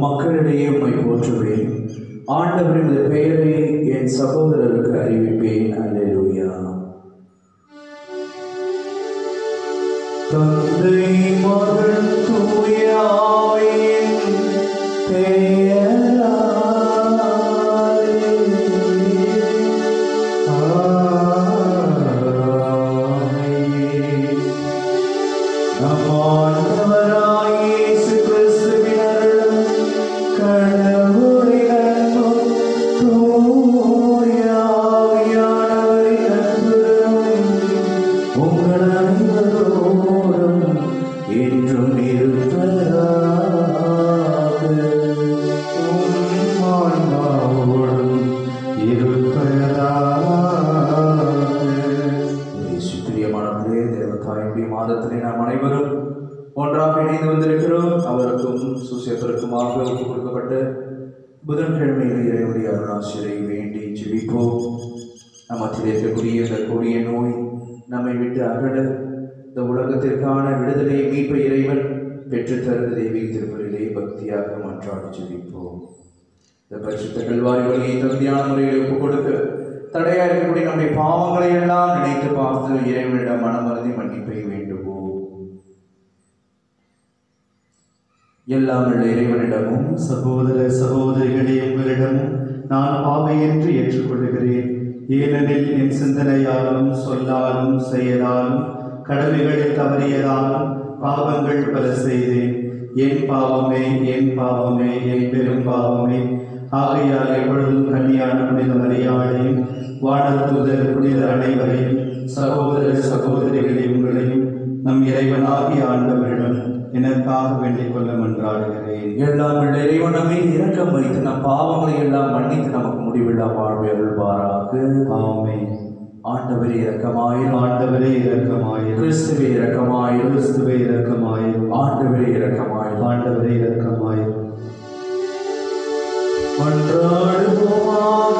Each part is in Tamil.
மக்களிடையே உம்மை போற்றுவேன். ஆண்டவரின் பெயரை என் சகோதரருக்கு அறிவிப்பேன். அல்லேலூயா. தந்தை மகன் தூய ஆவியின் பெயராலே நம் ஆண்டவராய் இயேசு கிறிஸ்துவின் அருளும் கடவுளின் அன்பும் தூய ஆவியானவரின் அன்பும் உங்கள் அனைவரோடும் என்றும் இருப்பதாக. உம் ஆன்மாவோடும் இருப்பதாக. பிரியமானவர்களே, தேவதாயுடைய மாதத்திலே நாம் அனைவரும் ஒன்றாக இணைந்து வந்திருக்கிறோம். அவருக்கும் சுசேப்பருக்குமாக ஒப்புக் கொடுக்கப்பட்ட புதன்கிழமையில் இறைவனுடைய அருளாசிரை வேண்டி ஜெபிப்போம். நம்மத்தில் இருக்கக்கூடிய இந்த கொடிய நோய் நம்மை விட்டு அகல இந்த உலகத்திற்கான விடுதலை மீட்பு இறைவன் பெற்றுத்தருந்த தெய்வீக திருப்பலிலே பக்தியாக மன்றாடி ஜெபிப்போம். இந்த பரிசுத்த கல்வாரி வழியை தகுதியான முறையில் ஒப்புக் கொடுக்க தடையா இருக்கக்கூடிய நம்முடைய பாவங்களை எல்லாம் நினைத்து பார்த்து இறைவனிடம் மனமருந்தி மன்னிப்பை வேண்டுவோம். எல்லாம் உள்ள இறைவனிடமும் சகோதர சகோதரிகளே, உங்களிடமும் நான் பாவையின்றி ஏற்றுக்கொள்கிறேன். ஏனெனில் என் சிந்தனையாலும் சொல்லாலும் செயலாலும் கடமைகளில் தவறியதாலும் பாவங்கள் பல செய்தேன். என் பாவமே, என் பாவமே, என் பெரும் பாவமே. ஆகையால் எப்பொழுதும் கன்னியான புனித மரியாதையும் வானதூதர் புனிதர் அனைவரையும் சகோதர சகோதரிகளை உங்களையும் நம் இறைவனாகிய ஆண்டவரிடம் எனக்காக வேண்டிக் கொள்ள மன்றாடுகிறேன். எல்லாம் உள்ள இறைவன் நம்மை இரக்கம் வைத்து நம் பாவங்களை எல்லாம் மன்னித்து நமக்கு முடிவில்லா வாழ்வை அருள்வாராக. ஆமென். ஆண்டவரே இரக்கமாயிரும். ஆண்டவரே இரக்கமாயிரும். கிறிஸ்துவே இரக்கமாயிரும். கிறிஸ்துவே இரக்கமாயிரும். ஆண்டவரே இரக்கமாயிரும். ஆண்டவரே இரக்கமாயிரும். மன்றாடுவோமாக.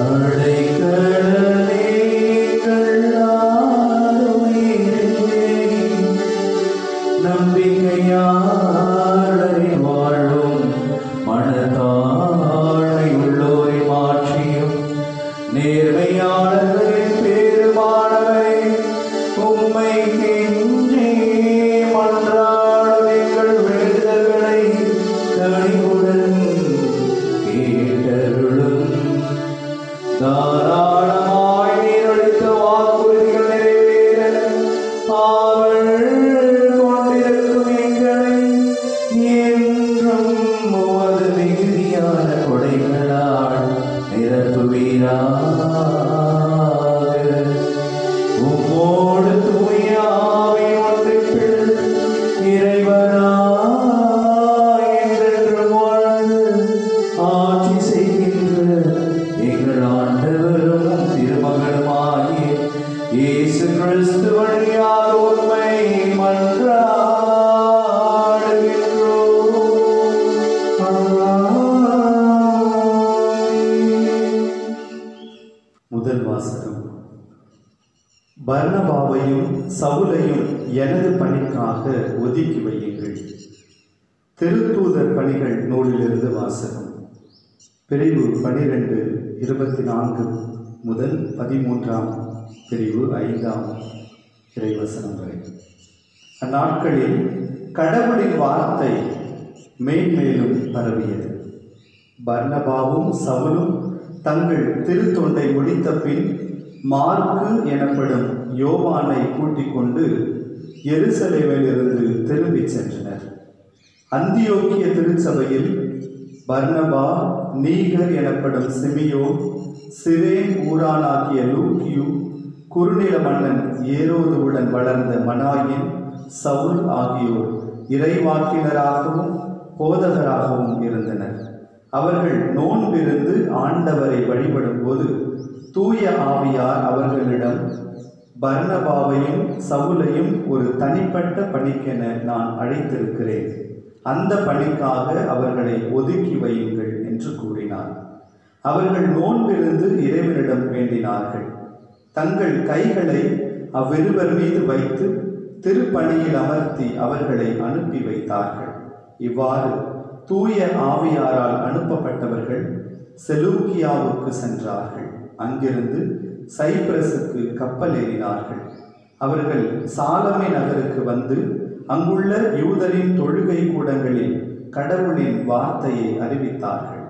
அடைக்கலமே கல்லாருமே, நம்பிக்கையாளரை வாழும் மனதாழை உள்ளோரை மாற்றியும் நேர்மையாளர்களின் பெருமானவரை உம்மை கெஞ்சி மன்றாடும் எங்கள் வேண்டுதல்களை கனிவுடன் கேட்டருளும். தாராளமாய் நீரளித்த வாக்குறுதிகள் நிறைவேற ஆவல் கொண்டிருக்கும் எங்களை என்றும் உமது மிகுதியான கொடைகளால் நிரப்புவீராக. உம்மோடு தூய ஆவி ஒன்றிப்பில் இறைவனாய் என்றென்றும் வாழ்ந்து ஆட்சி செய்கின்ற எங்கள் ஆண்டவரும் திருமகனுமாகிய இயேசு கிறிஸ்து வழியாக உம்மை மன்றாடுகின்றோம். முதல் வாசகம். பர்னபாவையும் சவுலையும் எனது பணிக்காக ஒதுக்கி வையுங்கள். திருத்தூதர் பணிகள் நூலிலிருந்து வாசகம். பிரிவு 12 24 முதல் 13ஆம் பிரிவு 5ஆம் இறைவசனம் வரை. அந்நாட்களில் கடவுளின் வார்த்தை மேன்மேலும் பரவியது. பர்னபாவும் சவுலும் தங்கள் திருத்தொண்டை முடித்த பின் மார்க்கு எனப்படும் யோவானை கூட்டிக் கொண்டு எருசலேமிலிருந்து திரும்பிச் சென்றனர். அந்தியோக்கிய திருச்சபையில் பர்னபா, நீகர் எனப்படும் சிமியோன், சிரேன் ஊரானாகிய லூக்கியு, குறுநில மன்னன் ஏரோதுவுடன் வளர்ந்த மனாயின், சவுல் ஆகியோர் இறைவாக்கினராகவும் போதகராகவும் இருந்தனர். அவர்கள் நோன்பிருந்து ஆண்டவரை வழிபடும் போது தூய ஆவியார் அவர்களிடம், பர்னபாவையும் சவுலையும் ஒரு தனிப்பட்ட பணிக்கென நான் அழைத்திருக்கிறேன். அந்த பணிக்காக அவர்களை ஒதுக்கி வையுங்கள் என்று கூறினார். அவர்கள் நோன்பிருந்து இறைவனிடம் வேண்டினார்கள். தங்கள் கைகளை அவ்விருவர் மீது வைத்து திருப்பணியில் அமர்த்தி அவர்களை அனுப்பி வைத்தார்கள். இவ்வாறு தூய ஆவியாரால் அனுப்பப்பட்டவர்கள் செலூக்கியாவுக்கு சென்றார்கள். அங்கிருந்து சைப்ரஸுக்கு கப்பல் ஏறினார்கள். அவர்கள் சாலமே நகருக்கு வந்து அங்குள்ள யூதரின் தொழுகை கூடங்களில் கடவுளின் வார்த்தையை அறிவித்தார்கள்.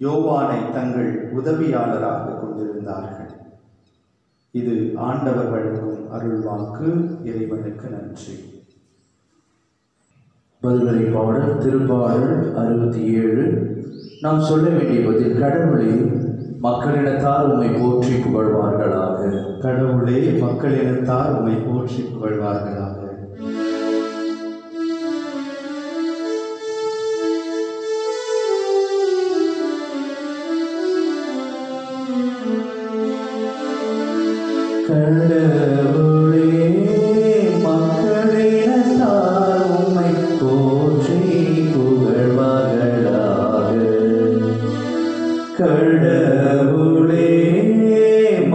யோவானை தங்கள் உதவியாளராக கொண்டிருந்தார்கள். இது ஆண்டவர் வழங்கும் அருள்வாக்கு. இறைவனுக்கு நன்றி. பதிலுரை பாடல் திருப்பாடல் 67. நாம் சொல்ல வேண்டிய பதில்: கடவுளே, மக்களினத்தார் உம்மை போற்றி புகழ்வார்களாக. கடவுளே, மக்களினத்தார் உம்மை போற்றி புகழ்வார்களாக. கடவுளே, மக்களினத்தார் உம்மை போற்றி புகழ்வார்களாக. கடவுளே,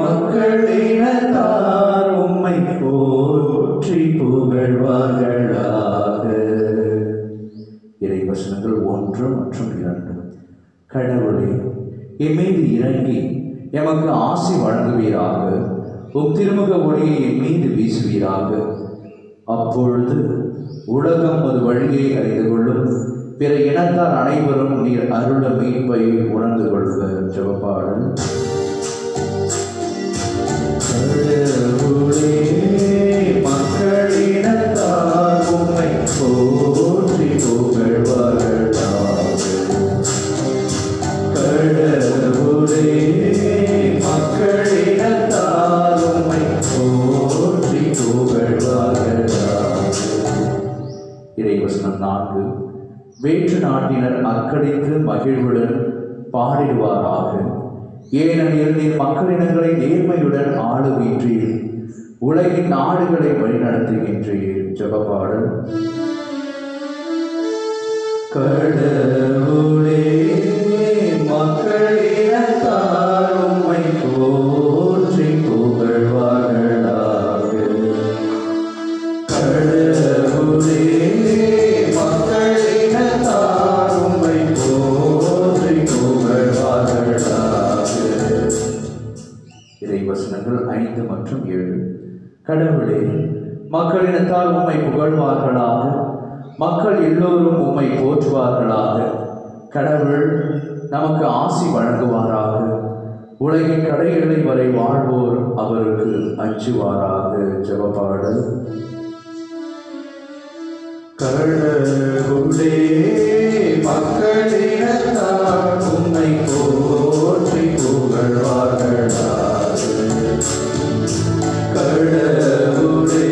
மக்களினத்தார் உம்மை போற்றி புகழ்வார்களாக. இறைவசனங்கள் 1 மற்றும் 2. கடவுளே, எம்மீது இறங்கி எமக்கு ஆசி வழங்குவீராக. உம் திருமுக ஒளியை என் மீது வீசுவீராக. அப்பொழுது உலகம் அது வழியை அறிந்து கொள்ளும். பிற இனத்தார் அனைவரும் நீர் அருள மீட்பை உணர்ந்து கொள்வர். ஜெபப்பாடல். கடவுளே, மக்களினத்தார் உம்மை போற்றி புகழ்வார்களாக. கடவுளே, மக்களினத்தார் உம்மை போற்றி புகழ்வார்களாக. இறைவசனம் 4. வேற்று நாட்டினர் அக்கடித்து மகிழ்வுடன் பாடிடுவாராக. ஏனெனில் நீர் மக்களினங்களை நேர்மையுடன் ஆளுகின்றீர், உலகின் நாடுகளை வழிநடத்துகின்றீர். ஜெபப்பாடல். கடவுளே, மக்களினத்தார் உம்மை போற்றி புகழ்வார்களாக. கடவுளே, மக்களினத்தார் உம்மை போற்றி புகழ்வார்களாக. இறைவசனங்கள் 5 மற்றும் 7. கடவுளே, மக்களினத்தார் உம்மை புகழ்வார்களாக. மக்கள் எல்லோரும் உம்மை போற்றுவார்களாக. கடவுள் நமக்கு ஆசி வழங்குவாராக. உலகின் கடைகளை வரை வாழ்வோர் அவருக்கு அஞ்சுவாராக. ஜெபப்பாடல். கடவுளே, மக்களினத்தார் உம்மை போற்றி புகழ்வார்களாக. கடவுளே,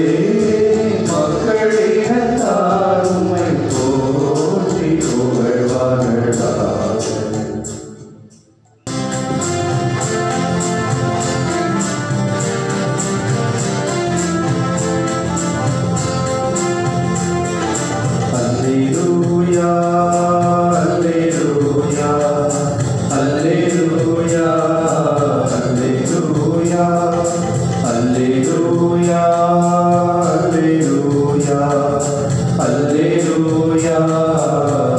மக்களினத்தார் உம்மை போற்றி புகழ்வார்களாக. அல்லேலூயா, அல்லேலூயா, அல்லேலூயா, அல்லேலூயா, அல்லேலூயா, அல்லேலூயா, அல்லேலூயா,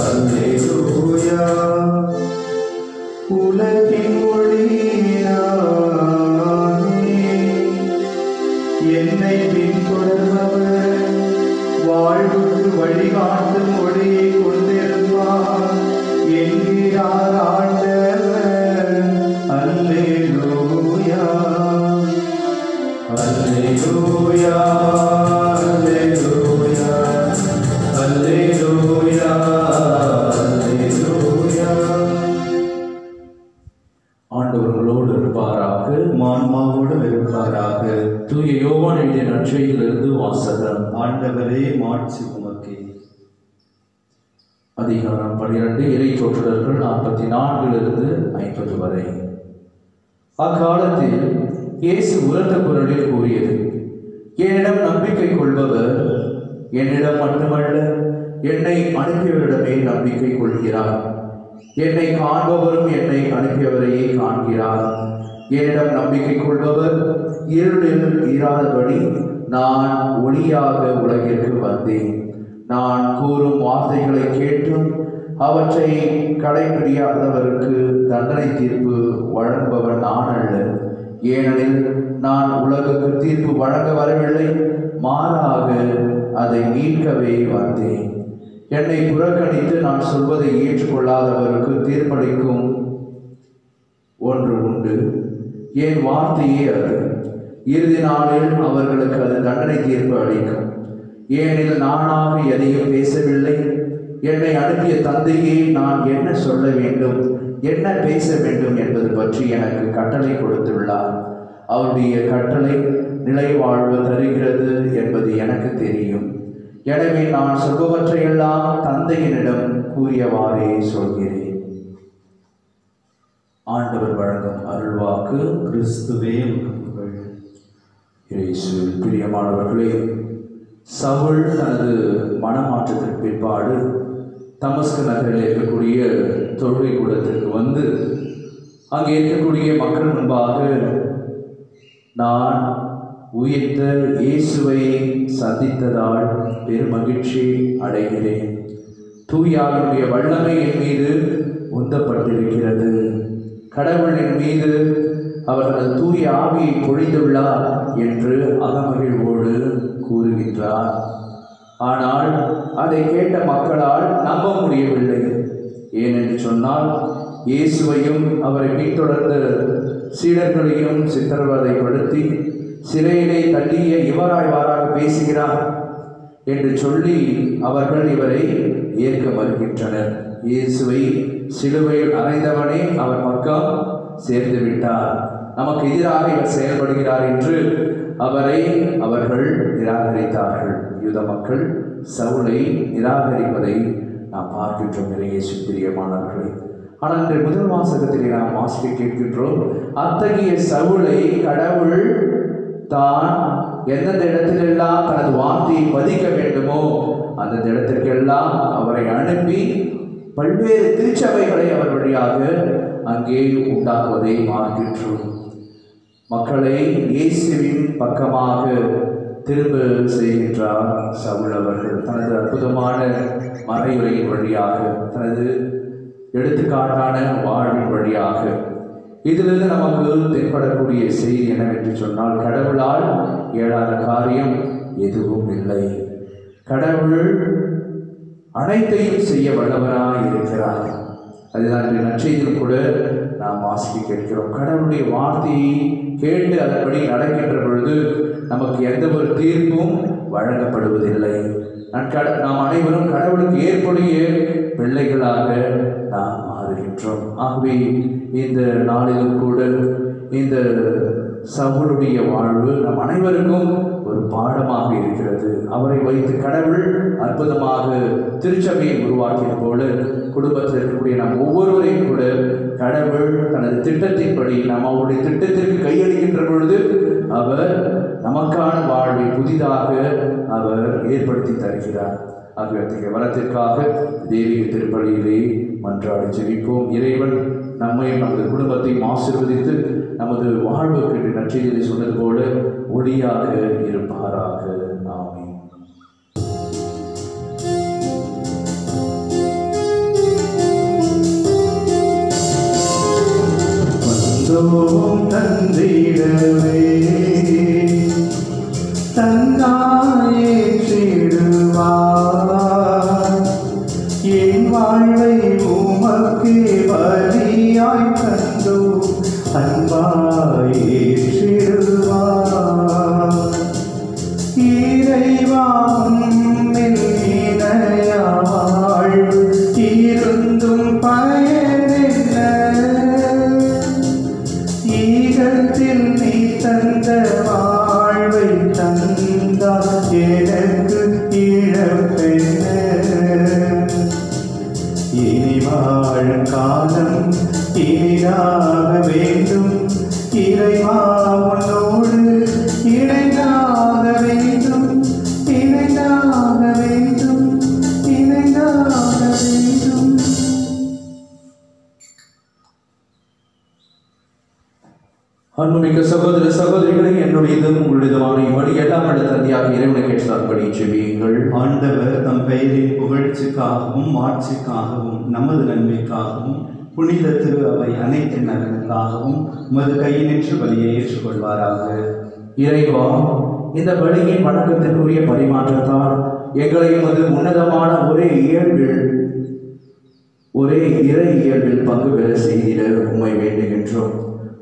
அல்லேலூயா. உலகின் ஒளியானே, என்னை பின்தொடர்பவர் வாழ்வுக்கு வழிகாட்டும் ஒளியை கொண்டிருப்பார் என்கிறார் ஆண்டவர். அல்லேலூயா, அல்லேலூயா, அல்லேலூயா, அல்லேலூயா, அல்லேலூயா. ஆண்டவர்களோடு இருப்பாராக, ஆன்மாவோடு இருப்பாராக. தூய யோவான் எழுதிய நற்செய்தியிலிருந்து வாசகம். ஆண்டவரே, மாட்சி உமக்கே. அதிகாரம் 12. இறை சொற்றொடர்கள் 44 to 50 வரை. அக்காலத்தில் இயேசு உரத்த குரலில் கூறியது: என்னிடம் நம்பிக்கை கொள்பவர் என்னிடம் மட்டுமல்ல, என்னை அனுப்பியவரிடமே நம்பிக்கை கொள்கிறார். என்னை காண்பவரும் என்னை அனுப்பியவரையே காண்கிறார். என்னிடம் நம்பிக்கை கொள்பவர் இருளில் இராதபடி நான் ஒளியாக உலகிற்கு வந்தேன். நான் கூறும் வார்த்தைகளை கேட்டும் அவற்றை கடைபிடியாதவருக்கு தண்டனை தீர்ப்பு வழங்குபவன் நான் அல்ல. ஏனெனில் நான் உலகுக்கு தீர்ப்பு வழங்க வரவில்லை, மாறாக அதை மீட்கவே வந்தேன். என்னை புறக்கணித்து நான் சொல்வதை ஏற்றுக்கொள்ளாதவருக்கு தீர்ப்பளிக்கும் ஒன்று உண்டு. என் வார்த்தையே அது. இறுதி நாளில் அவர்களுக்கு அது தண்டனை தீர்ப்பு அளிக்கும். ஏனெனில் நானாக எதையும் பேசவில்லை, என்னை அனுப்பிய தந்தையே நான் என்ன சொல்ல வேண்டும், என்ன பேச வேண்டும் என்பது பற்றி எனக்கு கட்டளை கொடுத்துள்ளார். அவருடைய கட்டளை நிலை வாழ்வு தருகிறது என்பது எனக்கு தெரியும். எனவே நான் சொல்பவற்றையெல்லாம் தந்தையினிடம் கூறியவாறே சொல்கிறேன். ஆண்டவர் வழங்கும் அருள்வாக்கு. கிறிஸ்துவே புகழ். இயேசுவில் பிரியமானவர்களே, சவுல் தனது மனமாற்றத்திற்கு பிற்பாடு தமஸ்கு நகரில் இருக்கக்கூடிய தொழுகை கூடத்திற்கு வந்து அங்கே இருக்கக்கூடிய மக்கள் முன்பாக நான் உயிர்த்த இயேசுவை சந்தித்ததால் பெருமகிழ்ச்சி அடைகிறேன். தூயாவினுடைய வல்லமை என் மீது உந்தப்பட்டிருக்கிறது. கடவுளின் மீது அவர்கள் தூய ஆவியை பொழிந்துள்ளார் என்று அகமகிழ்வோடு கூறுகின்றார். ஆனால் அதை கேட்ட மக்களால் நம்ப முடியவில்லை. ஏனென்று சொன்னால், இயேசுவையும் அவரை பின்தொடர்ந்த சீடர்களையும் சித்திரவதைப்படுத்தி சிறையிலே தள்ளிய இவராய்வாராக பேசுகிறார் என்று சொல்லி அவர்கள் இவரை ஏற்க மறுக்கின்றனர். இயேசுவை சிலுவையில் அறைந்தவனே அவர் பக்கம் சேர்ந்து விட்டார், நமக்கு எதிராக இவர் செயல்படுகிறார் என்று அவர்கள் நிராகரித்தார்கள். யூத மக்கள் சவுலை நிராகரிப்பதை நாம் பார்க்கின்றோம். இயேசு பிரியமானவர்களே, ஆனால் இந்த முதல் வாசகத்திலே நாம் வாசிக்க கேட்கின்றோம், அத்தகைய சவுலை கடவுள் தான் எந்தெந்த இடத்திலெல்லாம் தனது வார்த்தையை பதிக்க வேண்டுமோ அந்தந்த இடத்திற்கெல்லாம் அவரை அனுப்பி பல்வேறு திருச்சபைகளை அவர் வழியாக அங்கே உண்டாக்குவதை பார்க்கின்றோம். மக்களை இயேசுவின் பக்கமாக திரும்ப செய்கின்றார் சவுல் அவர்கள் தனது அற்புதமான மறையுரையின் வழியாக, தனது எடுத்துக்காட்டான வாழ்வின் வழியாக. இதிலிருந்து நமக்கு தென்படக்கூடிய செய்தி என்னவென்று சொன்னால், கடவுளால் இயலாத காரியம் எதுவும் இல்லை. கடவுள் அனைத்தையும் செய்ய வல்லவராய் இருக்கிறார். அதுதான் இந்த நற்செய்தியில் கூட நாம் வாசிக்க கேட்கிறோம். கடவுளுடைய வார்த்தையை கேட்டு அதன்படி நடக்கின்ற பொழுது நமக்கு எந்த ஒரு தீர்ப்பும் வழங்கப்படுவதில்லை. நாம் அனைவரும் கடவுளுக்கு ஏற்புடைய பிள்ளைகளாக நாம் மாறுகின்றோம். ஆகவே இந்த நாளிலும் கூட இந்த சவுலுடைய வாழ்வு நம் அனைவருக்கும் ஒரு பாடமாக இருக்கிறது. அவரை வைத்து கடவுள் அற்புதமாக திருச்சபையை உருவாக்கியது போல குடும்பத்தில் இருக்கக்கூடிய நாம் ஒவ்வொருவரையும் கூட கடவுள் தனது திட்டத்தின்படி நாம் அவருடைய திட்டத்திற்கு கையளிக்கின்ற பொழுது அவர் நமக்கான வாழ்வை புதிதாக அவர் ஏற்படுத்தி தருகிறார். ஆகிய அத்தகைய வரத்திற்காக தெய்வீக திருப்பலியிலே மன்றாடி ஜெபிப்போம். இறைவன் நம்மையும் நமது குடும்பத்தையும் ஆசீர்வதித்து நமது வாழ்வுக்கு நற்செய்தியை சொன்னது போல ஒளியாக இருப்பாராக. ஆமென். வந்தோம் தந்திடவே தந்தாயே சிடுவார், என் வாழ்வை உமக்கு பலியாய் தந்தோ அன்பாயே சிடுவார். இறைவா உம்மில் இணையா வாழ்வு இருந்தும் பயனென்ன, ஈகத்தில் நீ தந்த வாழ்வை தந்தால் எனக்கு இழப்பென்ன. இனி வாழும் காலம் இனிதாக வேண்டும், இறைவா உன்னோடு இணைந்தாக அன்புமிக்க சகோதர சகோதரிகளை, என்னுடையதும் உங்களுடையதுமான இவ்வழி எல்லாம் வல்ல தந்தையாக இறைவனை கேட்டார்படி செவியுங்கள். ஆண்டவர் தம் பெயரின் புகழ்ச்சிக்காகவும் மாட்சிக்காகவும் நமது நன்மைக்காகவும் புனித திரு அவை அனைத்து நலனுக்காகவும் உமது கையினின்று பலியை ஏற்றுக்கொள்வாராக. இறைவா, இந்த பலியின் வணக்கத்திற்குரிய பரிமாற்றத்தால் எங்களை உமது உன்னதமான ஒரே இறை இயல்பில் பங்கு பெற செய்திட உம்மை வேண்டுகின்றோம்.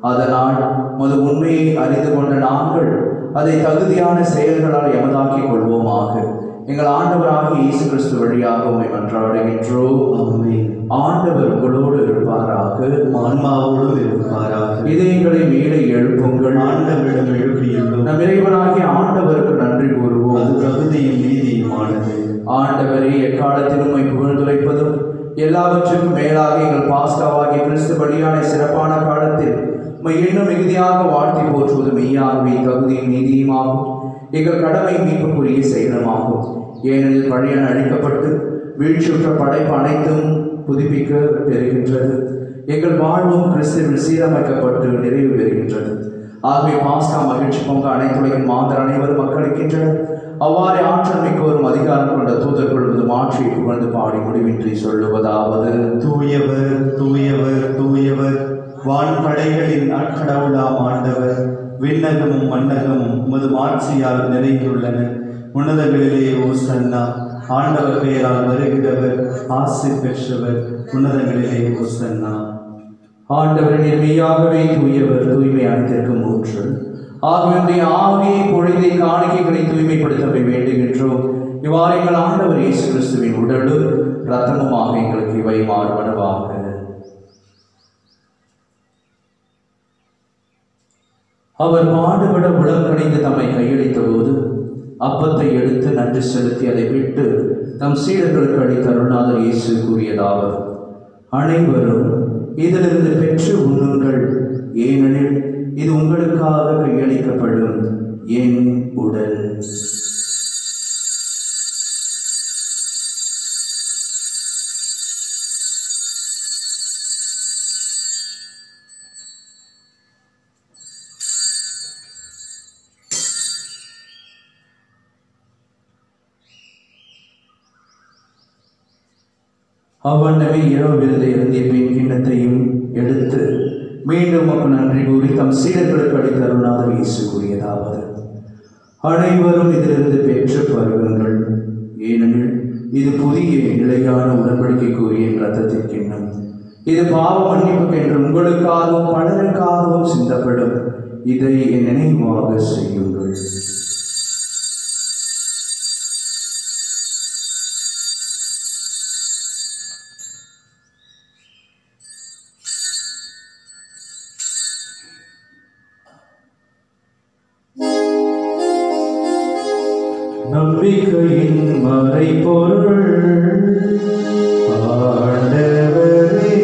அதனால் உமது உண்மையை அறிந்து கொண்ட நாங்கள் அதை தகுதியான செயல்களால் எமதாக்கிக் கொள்வோமாக. எங்கள் ஆண்டவராகிய இயேசு கிறிஸ்து வழியாக உம்மை மன்றாடுகின்றோம். ஆண்டவர் உங்களோடு இருப்பாராக, ஆன்மாவோடு இருப்பாராக. இதயங்களை மேலே எழுப்புங்கள். ஆண்டவரிடம் எழுப்பியுள்ளோம். நம் இறைவனாகிய ஆண்டவருக்கு நன்றி கூறுவோம். அது தகுதியும் நீதியுமானது. ஆண்டவரே, எக்காலத்திலும் உம்மை புகழ்ந்துரைப்பதும் எல்லாவற்றுக்கும் மேலாக எங்கள் பாஸ்காவாகிய கிறிஸ்து பலியான சிறப்பான காலத்தில் உம்மை இன்னும் மிகுதியாக வாழ்த்தி போற்றுவது மெய்யாகவே தகுதியும் நீதியுமாகும். எங்கள் கடமை மீட்புக்குரிய செயலுமாகும். ஏனெனில் பழையன அழிக்கப்பட்டு வீழ்ச்சியுற்ற படைப்பு அனைத்தும் புதுப்பிக்க பெறுகின்றது. எங்கள் வாழ்வும் கிறிஸ்துவில் சீரமைக்கப்பட்டு நிறைவு பெறுகின்றது. ஆகவே பாஸ்கா மகிழ்ச்சி பொங்க அனைத்துலகின் மாந்தர் அனைவரும் மக்களிக்கின்றனர். அவ்வாறு ஆற்றல் மிக்கவரும் அதிகாரம் கொண்ட தூதர்கள் மாற்றியை புகழ்ந்து பாடி முடிவின்றி சொல்லுவதாவது: தூயவர் தூயவர் தூயவர், வான்படைகளின் அக்கடவுளாம் ஆண்டவர். விண்ணகமும் மன்னகமும் உமது மாட்சியால் நிறைந்துள்ளன. உன்னதங்களிலே ஓசன்னா. ஆண்டவர் பெயரால் வருகிறவர் ஆசி பெற்றவர். உன்னதங்களிலே ஓசன்னா. ஆண்டவரின் மெய்யாகவே தூயவர், தூய்மை அனைத்திற்கும் ஊற்று. ஆகவே ஆவியை பொழுதை காணிக்கைகளை தூய்மைப்படுத்தவே வேண்டுகின்றோம். இவ்வாறு எங்கள் ஆண்டவர் இயேசு கிறிஸ்துவின் உடலும் இரத்தமுமாக எங்களுக்கு இவை மாறுபடுவாக. அவர் பாடுபட உலகணிந்து தம்மை கையளித்த போது அப்பத்தை எடுத்து நன்றி செலுத்தி அதை விட்டு தம் சீடர்களுக்கு அளித்த அருள்நாதர் இயேசு கூறியதாவது: அனைவரும் இதிலிருந்து பெற்று உண்ணுங்கள், ஏனெனில் இது உங்களுக்காக கையளிக்கப்படும் என் உடல். அவ்வண்ணமே இரவு விருதை எழுந்திய பின் கிண்ணத்தையும் எடுத்து மீண்டும் மக்கள் நன்றி கூறி தம் சீடர்களுக்கு அளித்த அருள்நாதர் இயேசு கூறியதாவது: அனைவரும் இதிலிருந்து பெற்று பருகுங்கள், ஏனெனில் இது புதிய நிலையான உடன்படிக்கைக்குரிய இரத்தத்தின் கிண்ணம். இது பாவ மன்னிப்புக்கு என்று உங்களுக்காகவும் பலருக்காகவும் சிந்தப்படும். இதை என் நினைவாக செய்யுங்கள். நம்பிக்கையின் மறைபொருள் ஆண்டவரே,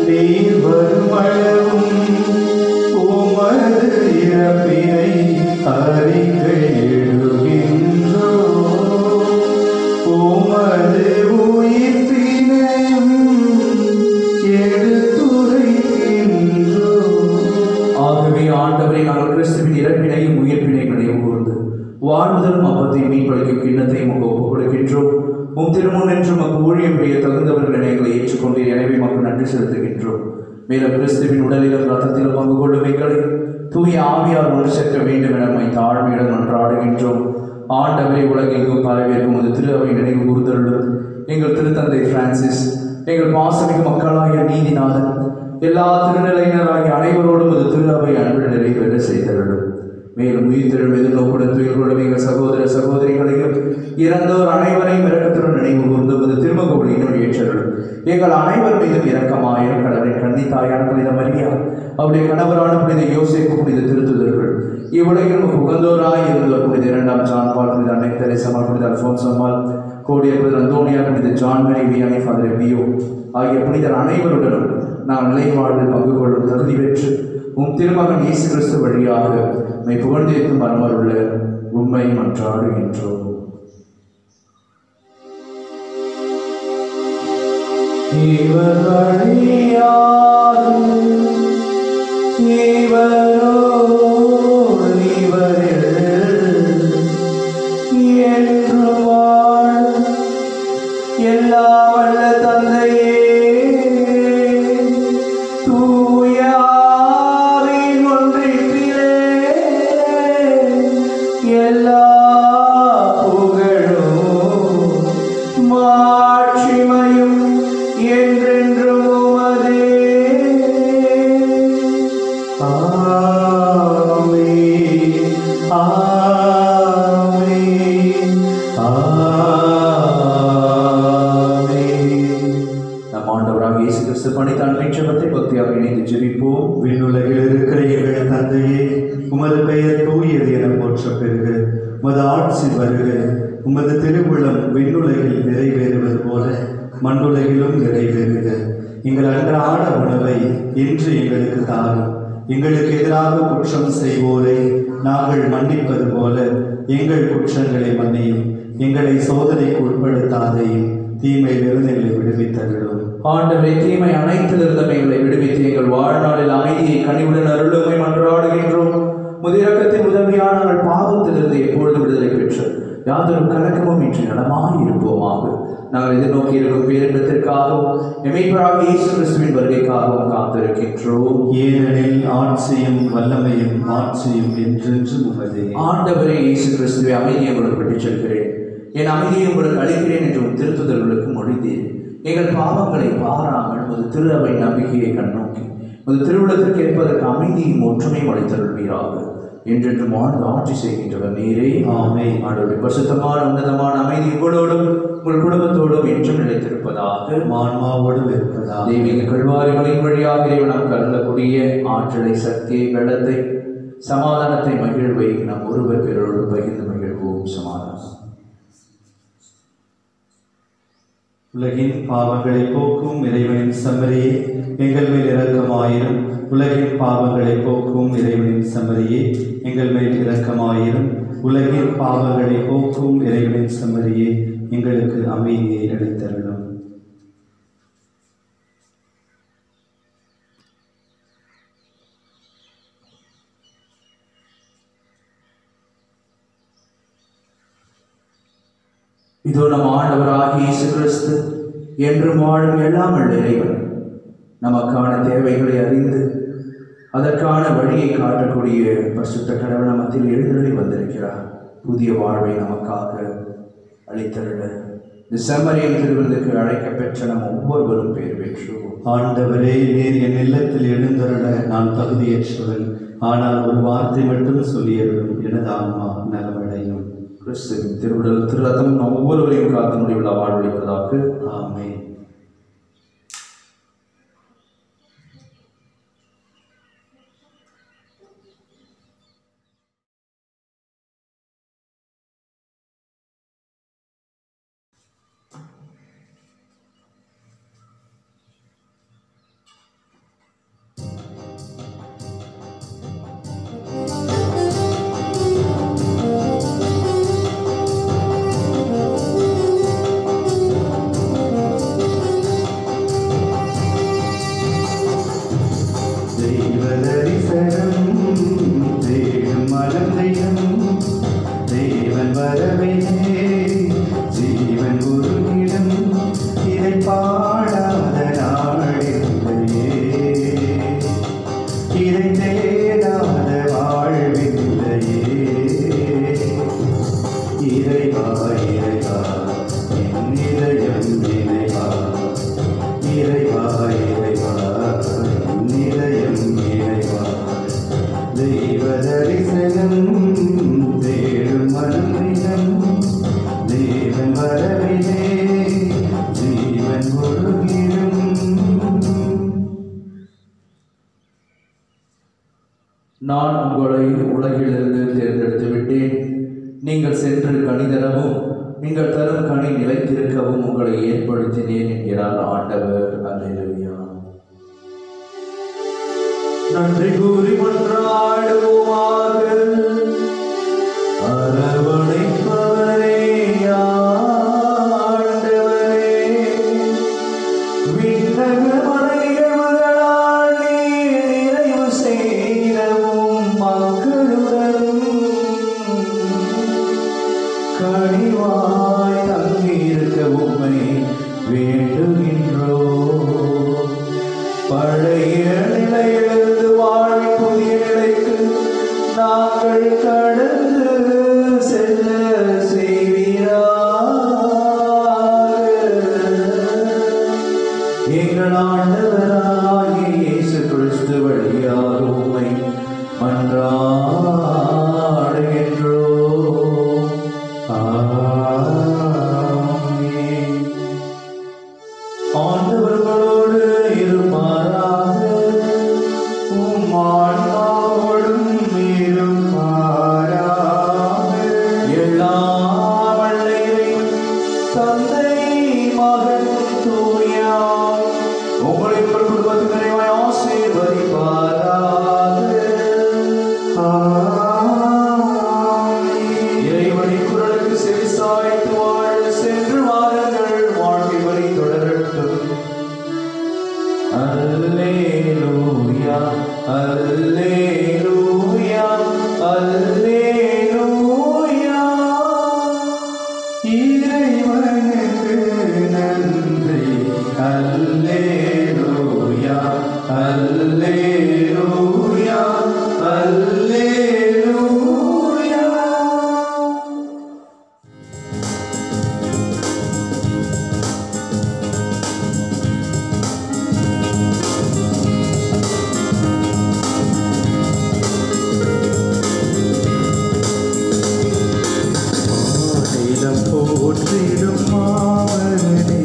நீர் வருமளவும் உமது இறப்பினை அறிக்கையிடுகின்றோம். உமது உயிர்ப்பினையும் எடுத்துரைக்கின்றோம். ஆகவே ஆண்டவரை நாங்கள் கிறிஸ்துவின் இறப்பினையும் உயிர்ப்பினையும் நினைவு கூர்ந்து வாழ்வதலும் அப்பத்தை மீன்பளிக்கும் கிண்ணத்தையும் ஒப்புக் கொடுக்கின்றோம். உம் திருமுன் என்று மக்கள் ஊழியம் புரிய தகுந்தவர்கள் எங்களை ஏற்றுக்கொண்டு எனவே மக்கள் நன்றி செலுத்துகின்றோம். மேலும் கிறிஸ்துவின் உடலிலும் ரத்தத்திலும் பங்கு கொள்ளும் எங்களை தூய ஆவியார் ஒன்று சேர்க்க வேண்டும் என நம்மை தாழ்மையுடன் ஒன்றாடுகின்றோம். ஆண்டவரை உலகெங்கும் பரவியிருக்கும் ஒரு திரு அவை நினைவு கூர்ந்தருளும். எங்கள் திருத்தந்தை பிரான்சிஸ், எங்கள் பாசமிகு மக்களாகிய நீதிநாதன், எல்லா திருநிலையினராகிய அனைவரோடும் ஒரு திரு அவை அன்பில் நிறைவேற செய்தருளும். மேலும் உயிர்த்தெழும் எதிர்நோக்குடன் துயில்கொள்ளும் எங்கள் சகோதர சகோதரிகளையும் இறந்தோர் அனைவரையும் இரக்கத்துடன் நினைவு கூர்ந்து ஒரு திருமுக ஒளியினுள் ஏற்றருளும். எங்கள் அனைவர் மீதும் இரக்கமாயிரும். கடவுளின் கன்னித்தாயான புனித மரியா, அவருடைய கணவரான புனித யோசேப்பு, புனித திருத்துதர்கள், இவ்வுலகில் உகந்தோராய் இருந்தோர் புனித 2ஆம் ஜான் பால், புனித அன்னை தெரேசம்மாள், புனித அல்போன்சம்மாள், கோடிய புனித அந்தோனியா, புனித ஜான் மேரி வியானி, ஃபாதர் பியோ ஆகிய புனிதர் அனைவருடனும் நாம் நிலை வாழ்வில் பங்கு கொள்ளும் தகுதி பெற்று உம் திருமகன் இயேசு கிறிஸ்து வழியாக உம்மை புகழ்ந்தேத்தும் மரமருள்ள உம்மை மன்றாடுகின்றோம். இவர் வழியாக இவரோடு இவரில் என்றும் வாழும் எல்லாம் வல்ல தந்தையே, தூய ஆவியின் ஒன்றிப்பிலே எல்லா புகழும் மாட்சிமையும் என்றென்றும் உமதே. ஆமென், ஆமென், ஆமென். நம் ஆண்டவராகிய இயேசு கிறிஸ்து பணித்தான் மீட்சகத்தை பக்தியாக இணைந்து ஜெபிப்போம். விண்ணுலகில் இருக்கிற எங்கள் தந்தையே, உமது பெயர் தூயது என போற்ற பெறுக. உமது ஆட்சி வருக. உமது திருவுளம் விண்ணுலகில் நிறைவேறுவது போல மண்ணுலகிலும் நிறைவேறுக. எங்கள் அன்றாட உணவை இன்று எங்களுக்கு தாரும். எங்களுக்கு எதிராக குற்றம் செய்வோரை நாங்கள் மன்னிப்பது போல எங்கள் குற்றங்களை மன்னியும். எங்களை சோதனைக்கு உட்படுத்தாதையும், தீமையிலிருந்து எங்களை விடுவித்தருளும். ஆண்டவரே, தீமை அனைத்திலிருந்தும் எங்களை விடுவித்து எங்கள் வாழ்நாளில் அமைதியை கனிவுடன் அருளுமை மன்றாடுகின்றோம். முதிரக்கத்தின் உதவியான நாங்கள் பாவத்திலிருந்து எப்பொழுது விடுதலை பெற்று யாதொரு கலக்கமும் இன்றி நலமாயிருப்போமாக. நாங்கள் எதிர்நோக்கி இருக்கும் பேரின்பத்திற்காகவும் எமைப்பராக இயேசு கிறிஸ்துவின் வருகைக்காகவும் காத்திருக்கின்றோம். ஏனெனில் ஆட்சியும் வல்லமையும் மாட்சியும் என்றென்றும் உமதே. ஆண்டவரே இயேசு கிறிஸ்துவை அமைதியை உங்களுக்கு விட்டுச் செல்கிறேன், என் அமைதியை உங்களுக்கு அளிக்கிறேன் என்று திருத்துதல்களுக்கு மொழிந்தீர். எங்கள் பாவங்களை பாராமல் ஒரு திரு அவை நம்பிக்கையை கண்ணோக்கி ஒரு திருவிழத்திற்கு ஏற்பதற்கு அமைதியும் ஒற்றுமையும் அளித்தருள்வீராக. என்றென்றும் வாழ்ந்து ஆட்சி செய்கின்றவர் நீரே. ஆமென். ஆண்டவருடைய பரிசுத்தமான உன்னதமான அமைதி உங்களோடும் உங்கள் குடும்பத்தோடும் என்றும் நிலைத்திருப்பதாக, ஆன்மாவோடும் இருப்பதாக. தெய்வீக கல்வாரிகளின் வழியாக இறைவன் நமக்கு அருளக்கூடிய ஆற்றலை, சக்தியை, வெள்ளத்தை, சமாதானத்தை, மகிழ்வை நாம் ஒருவர் பிறரோடு பகிர்ந்து மகிழ்வோம். சமாதானம். உலகின் பாவங்களை போக்கும் இறைவனின் செம்மறியே, எங்கள் மேல் இரக்கமாயிரும். உலகின் பாவங்களை போக்கும் இறைவனின் செம்மறியே, எங்கள் மேல் இரக்கமாயிரும். உலகின் பாவங்களை போக்கும் இறைவனின் செம்மறியே, எங்களுக்கு அமைதியை அளித்தருளும். இதோ நம் ஆண்டவராகிய இயேசு கிறிஸ்து என்றும் வாழும் எல்லாம் உள்ள இறைவன் நமக்கான தேவைகளை அறிந்து அதற்கான வழியை காட்டக்கூடிய பரிசுத்த கடவுள் நமத்தில் எழுந்தருளி வந்திருக்கிறார். புதிய வாழ்வை நமக்காக அளித்தருள இந்த செம்மறியின் திருவிருந்துக்கு அழைக்கப்பெற்ற நம் ஒவ்வொருவரும் பெயர் பெற்றோம். ஆண்டவரே, நீர் என் இல்லத்தில் எழுந்தருள நான் தகுதியற்றவன். ஆனால் ஒரு வார்த்தை மட்டும் சொல்லியருளும், எனது ஆன்மா நலமடையும். கிறிஸ்துவின் திருவிடல் திருரத்தம் நம் ஒவ்வொருவரையும் காத்து முடிவுள்ள வாழ்வளிப்பதாக. ஆமென். தேவன் வரவில்லை, ஜீவன் உருகிடும், இதை பாடாத நாளில்லையே, இதை தேடாத வாழ்வில்லையே. இறைவா இறைவா என் இதயம் இறைவா, இறைவா இறைவா என் இதயம் இறைவா. தெய்வ தரிசனம் தேடும் மனதினம், தேவன் வரவிலே ஜீவன் ஒழுகிடும். நான் உங்களை உலகிலிருந்து தேர்ந்தெடுத்து விட்டேன். நீங்கள் சென்று கனி தரவும் நீங்கள் தரும் கனி நிலைத்திருக்கவும் உங்களை ஏற்படுத்தினேன் என்கிறார் ஆண்டவர். அல்லேலூயா. நன்றி கூறி மன்றாடுவோமாக. அரவணைப்பவரே ஆண்டவரே, விண்ணக மறைகளால் நீர் நிறைவு செய்தருளும். கனிவாய் தங்கியிருக்க உம்மை வேண்டுகின்றோ. பழைய நிலையிலிருந்து வாழ்வின் புதிய நிலைக்கு நாங்கள் கடந்து செல்ல செய்வீராக. எங்கள் ஆண்டவராகிய இயேசு கிறிஸ்து வழியாக உம்மை மன்றாடுகின்றோம். ஆமென். ஆண்டவர்களோடு இருப்பாராக. உம் ஆன்மாவோடும் இருப்பாராக. எல்லாம் வல்ல இறைவன் தந்தை மகன் தூய ஆவி உங்களை உங்கள் குடும்பத்தின் நிறைவாய் ஆசீர்வதிப்பாராக. இறைவனின் குரலுக்கு செவிசாய்த்து வாழ சென்று வாருங்கள். வாழ்க்கை வழி தொடரட்டும். அல்லேலூயா அல்லேலூயா அல்லேலூயா. இறைவனுக்கு நன்றி. அல்லேலூயா அல்லேலூயா அல்லேலூயா. மாநிலம் போற்றிடும் மாமலனே,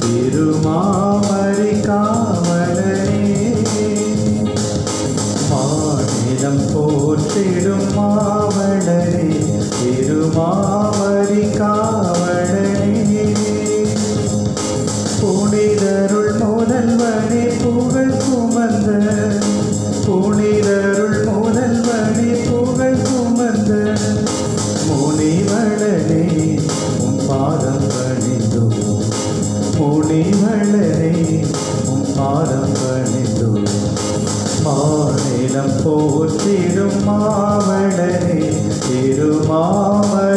திருமாமரி காவலனே. மாநிலம் போற்றிடும் மாமலனே, திருமாமரி காவலனே. புனிதருள் முதல்வனே புகழ் சுமந்த, புனிதருள் முதல்வனே புகழ் சுமந்த முனிவளனே உம் பாதம் பணிந்தோ. முனிவளனே உம் பாதம் பணிந்தோ. மாநிலம் போற்றிடும் மாவளனே, திருமாமரி